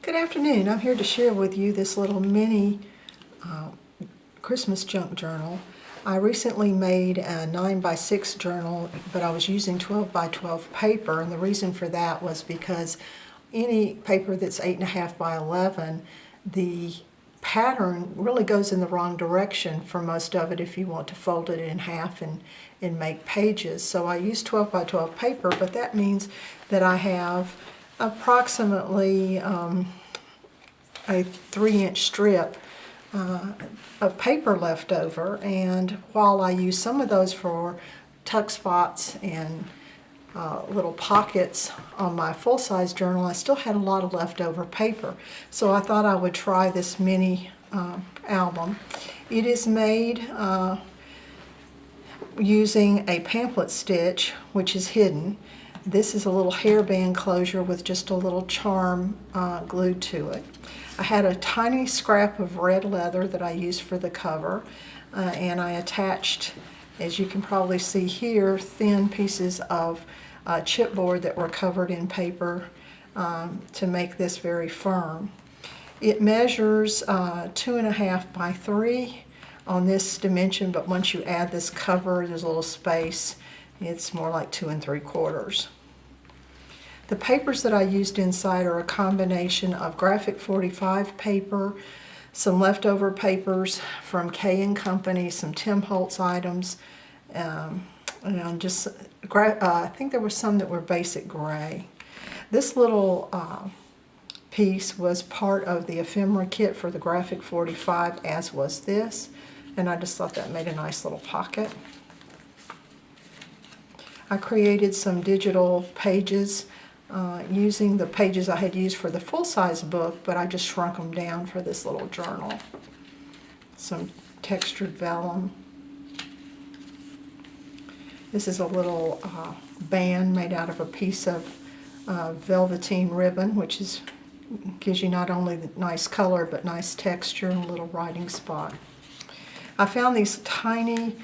Good afternoon. I'm here to share with you this little mini Christmas junk journal. I recently made a 9x6 journal, but I was using 12x12 paper, and the reason for that was because any paper that's 8.5 by 11, the pattern really goes in the wrong direction for most of it if you want to fold it in half and make pages. So I use 12x12 paper, but that means that I have approximately a 3-inch strip of paper left over, and while I use some of those for tuck spots and little pockets on my full-size journal, I still had a lot of leftover paper. So I thought I would try this mini album. It is made using a pamphlet stitch, which is hidden. This is a little hairband closure with just a little charm glued to it. I had a tiny scrap of red leather that I used for the cover, and I attached, as you can probably see here, thin pieces of chipboard that were covered in paper to make this very firm. It measures 2.5 by 3 on this dimension, but once you add this cover, there's a little space. It's more like 2 3/4. The papers that I used inside are a combination of graphic 45 paper, some leftover papers from K&Co, some Tim Holtz items, and just I think there were some that were basic gray. This little piece was part of the ephemera kit for the graphic 45, as was this, and I just thought that made a nice little pocket. I created some digital pages using the pages I had used for the full-size book, but I just shrunk them down for this little journal. Some textured vellum. This is a little band made out of a piece of velveteen ribbon, which gives you not only the nice color but nice texture and a little writing spot. I found these tiny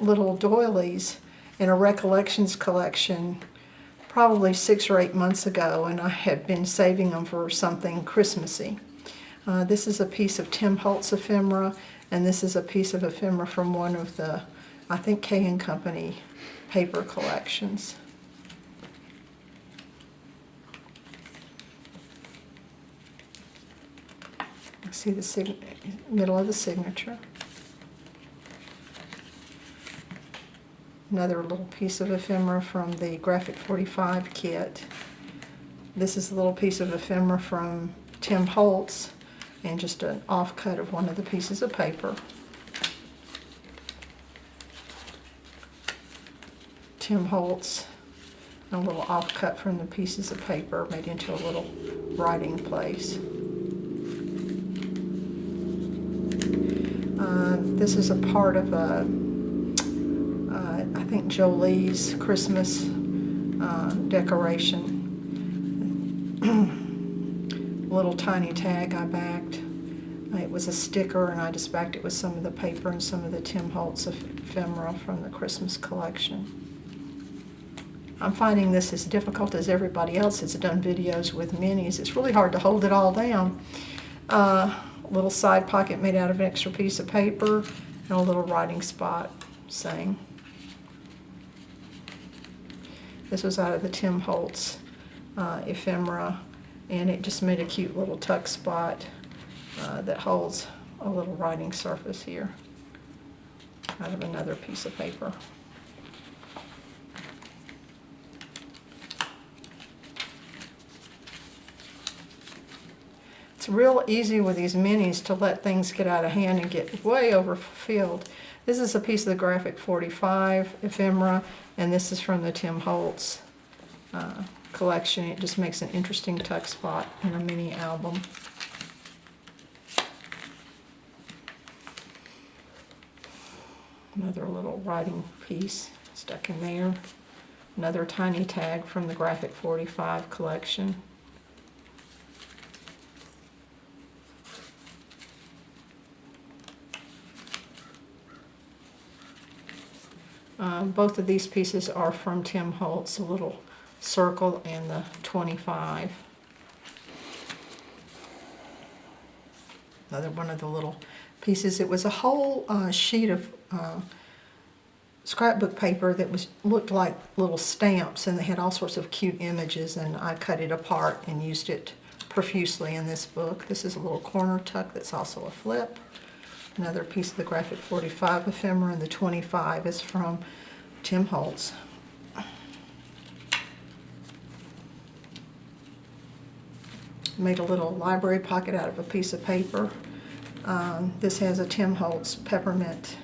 little doilies in a recollections collection probably 6 or 8 months ago, and I had been saving them for something Christmassy. This is a piece of Tim Holtz ephemera, and this is a piece of ephemera from one of the, I think, K&Co paper collections. See the middle of the signature. Another little piece of ephemera from the graphic 45 kit. This is a little piece of ephemera from Tim Holtz, and just an offcut of one of the pieces of paper. Tim Holtz, a little offcut from the pieces of paper made into a little writing place. This is a part of I think Jolee's Christmas decoration. Little tiny tag I backed. It was a sticker, and I just backed it with some of the paper and some of the Tim Holtz ephemera from the Christmas collection. I'm finding this as difficult as everybody else that's done videos with minis. It's really hard to hold it all down. A little side pocket made out of an extra piece of paper, and a little writing spot saying. This was out of the Tim Holtz ephemera, and it just made a cute little tuck spot that holds a little writing surface here out of another piece of paper. It's real easy with these minis to let things get out of hand and get way overfilled. This is a piece of the graphic 45 ephemera, and this is from the Tim Holtz collection. It just makes an interesting tuck spot in a mini album. Another little writing piece stuck in there. Another tiny tag from the graphic 45 collection. Both of these pieces are from Tim Holtz, a little circle and the 25. Another one of the little pieces. It was a whole sheet of scrapbook paper that looked like little stamps, and they had all sorts of cute images, and I cut it apart and used it profusely in this book. This is a little corner tuck that's also a flip. Another piece of the graphic 45 ephemera, and the 25 is from Tim Holtz. Made a little library pocket out of a piece of paper. This has a Tim Holtz peppermint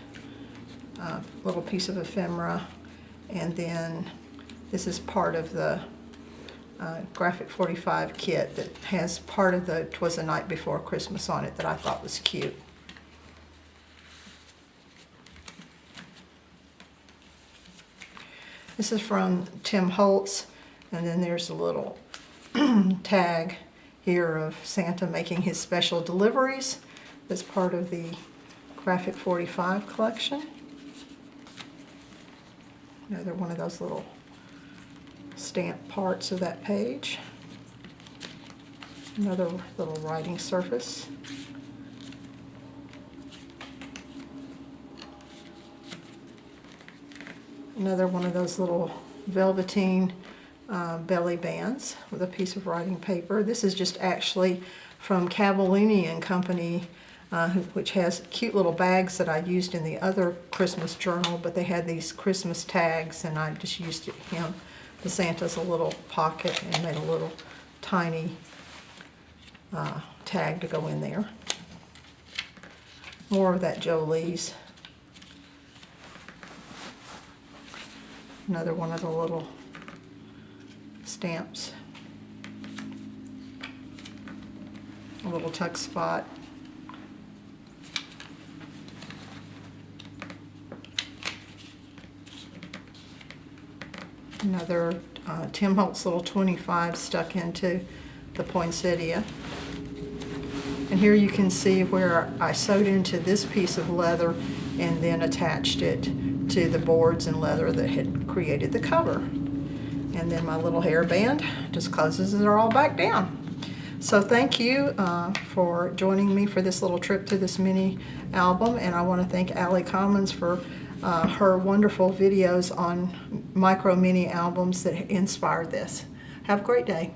little piece of ephemera, and then this is part of the graphic 45 kit that has part of the "'Twas the Night Before Christmas" on it that I thought was cute. This is from Tim Holtz, and then there's a little tag here of Santa making his special deliveries. That's part of the graphic 45 collection. Another one of those little stamp parts of that page. Another little writing surface. Another one of those little velveteen belly bands with a piece of writing paper. This is just actually from Cavallini and Company, which has cute little bags that I used in the other Christmas journal, but they had these Christmas tags, and I just used him, the Santa's, a little pocket, and made a little tiny tag to go in there. More of that Jolee's. Another one of the little stamps. A little tuck spot. Another Tim Holtz little 25 stuck into the poinsettia. And here you can see where I sewed into this piece of leather and then attached it to the boards and leather that had created the cover. And then my little hairband just closes it all back down. So thank you for joining me for this little trip to this mini album, and I want to thank Allie Commons for her wonderful videos on micro mini albums that inspired this. Have a great day.